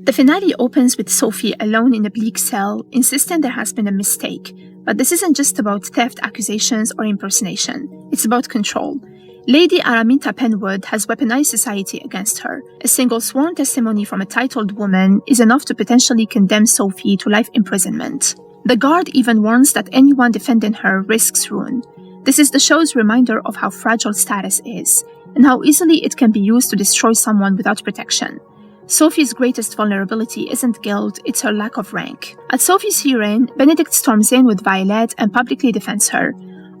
The finale opens with Sophie alone in a bleak cell, insisting there has been a mistake. But this isn't just about theft accusations or impersonation. It's about control. Lady Araminta Penwood has weaponized society against her. A single sworn testimony from a titled woman is enough to potentially condemn Sophie to life imprisonment. The guard even warns that anyone defending her risks ruin. This is the show's reminder of how fragile status is, and how easily it can be used to destroy someone without protection. Sophie's greatest vulnerability isn't guilt, it's her lack of rank. At Sophie's hearing, Benedict storms in with Violet and publicly defends her.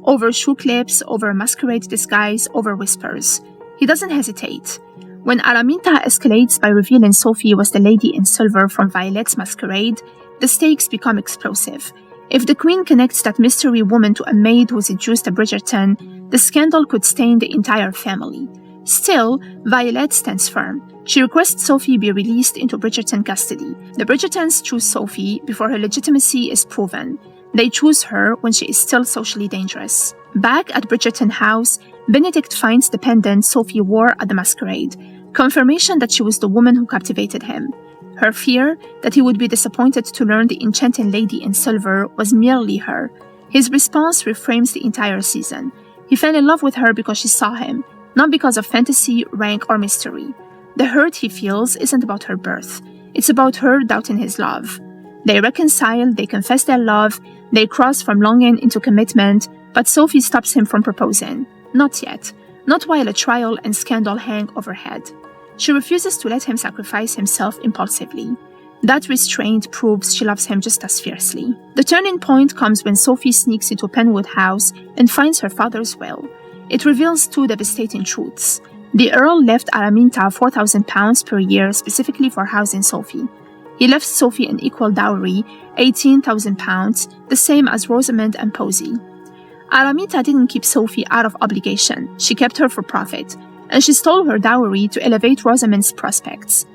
Over shoe clips, over a masquerade disguise, over whispers. He doesn't hesitate. When Araminta escalates by revealing Sophie was the lady in silver from Violet's masquerade, the stakes become explosive. If the Queen connects that mystery woman to a maid who seduced a Bridgerton, the scandal could stain the entire family. Still, Violet stands firm. She requests Sophie be released into Bridgerton custody. The Bridgertons choose Sophie before her legitimacy is proven. They choose her when she is still socially dangerous. Back at Bridgerton House, Benedict finds the pendant Sophie wore at the masquerade, confirmation that she was the woman who captivated him. Her fear that he would be disappointed to learn the enchanting lady in silver was merely her. His response reframes the entire season. He fell in love with her because she saw him, not because of fantasy, rank, or mystery. The hurt he feels isn't about her birth. It's about her doubting his love. They reconcile, they confess their love, they cross from longing into commitment, but Sophie stops him from proposing. Not yet. Not while a trial and scandal hang overhead. She refuses to let him sacrifice himself impulsively. That restraint proves she loves him just as fiercely. The turning point comes when Sophie sneaks into Penwood House and finds her father's will. It reveals two devastating truths. The Earl left Araminta £4,000 per year specifically for housing Sophie. He left Sophie an equal dowry, £18,000, the same as Rosamond and Posey. Araminta didn't keep Sophie out of obligation. She kept her for profit, and she stole her dowry to elevate Rosamond's prospects.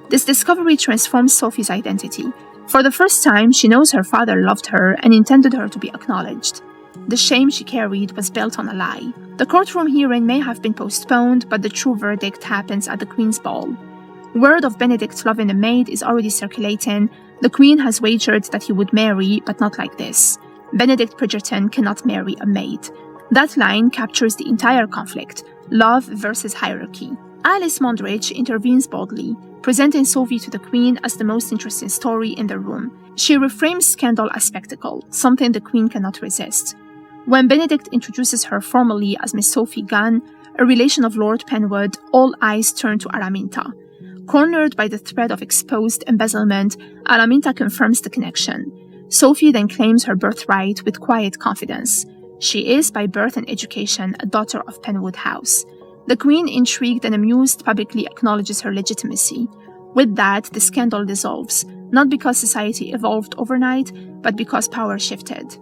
This discovery transforms Sophie's identity. For the first time, she knows her father loved her and intended her to be acknowledged. The shame she carried was built on a lie. The courtroom hearing may have been postponed, but the true verdict happens at the Queen's ball. Word of Benedict loving a maid is already circulating. The Queen has wagered that he would marry, but not like this. Benedict Bridgerton cannot marry a maid. That line captures the entire conflict. Love versus hierarchy. Alice Mondridge intervenes boldly, presenting Sophie to the Queen as the most interesting story in the room. She reframes scandal as spectacle, something the Queen cannot resist. When Benedict introduces her formally as Miss Sophie Gunn, a relation of Lord Penwood, all eyes turn to Araminta. Cornered by the threat of exposed embezzlement, Araminta confirms the connection. Sophie then claims her birthright with quiet confidence. She is, by birth and education, a daughter of Penwood House. The Queen, intrigued and amused, publicly acknowledges her legitimacy. With that, the scandal dissolves, not because society evolved overnight, but because power shifted.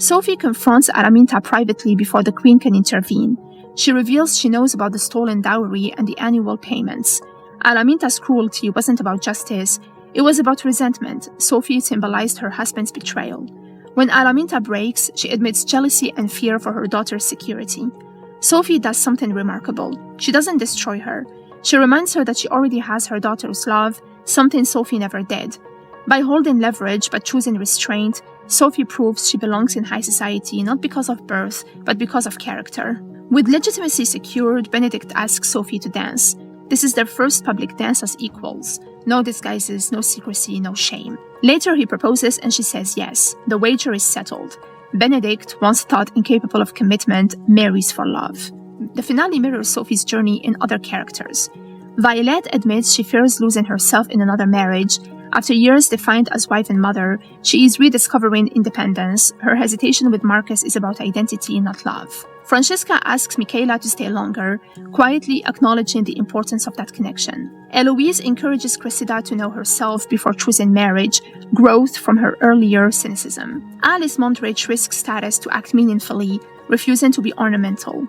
Sophie confronts Araminta privately before the Queen can intervene. She reveals she knows about the stolen dowry and the annual payments. Araminta's cruelty wasn't about justice, it was about resentment. Sophie symbolized her husband's betrayal. When Araminta breaks, she admits jealousy and fear for her daughter's security. Sophie does something remarkable. She doesn't destroy her. She reminds her that she already has her daughter's love, something Sophie never did. By holding leverage but choosing restraint, Sophie proves she belongs in high society not because of birth, but because of character. With legitimacy secured, Benedict asks Sophie to dance. This is their first public dance as equals. No disguises, no secrecy, no shame. Later he proposes and she says yes. The wager is settled. Benedict, once thought incapable of commitment, marries for love. The finale mirrors Sophie's journey in other characters. Violet admits she fears losing herself in another marriage. After years defined as wife and mother, she is rediscovering independence. Her hesitation with Marcus is about identity, not love. Francesca asks Michaela to stay longer, quietly acknowledging the importance of that connection. Eloise encourages Cressida to know herself before choosing marriage, growth from her earlier cynicism. Alice Mondridge risks status to act meaningfully, refusing to be ornamental.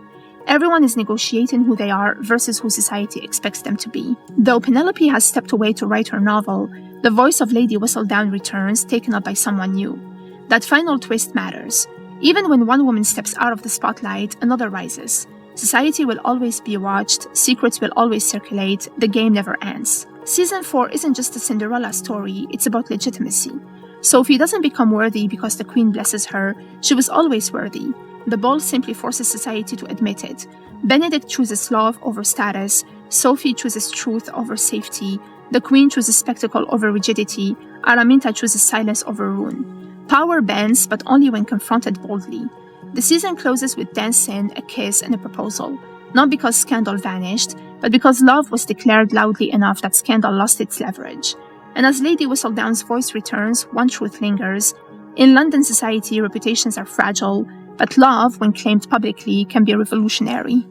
Everyone is negotiating who they are versus who society expects them to be. Though Penelope has stepped away to write her novel, the voice of Lady Whistledown returns, taken up by someone new. That final twist matters. Even when one woman steps out of the spotlight, another rises. Society will always be watched, secrets will always circulate, the game never ends. Season 4 isn't just a Cinderella story, it's about legitimacy. Sophie doesn't become worthy because the queen blesses her, she was always worthy. The ball simply forces society to admit it. Benedict chooses love over status, Sophie chooses truth over safety, the queen chooses spectacle over rigidity, Araminta chooses silence over ruin. Power bends, but only when confronted boldly. The season closes with dancing, a kiss, and a proposal. Not because scandal vanished, but because love was declared loudly enough that scandal lost its leverage. And as Lady Whistledown's voice returns, one truth lingers. In London society, reputations are fragile, but love, when claimed publicly, can be revolutionary.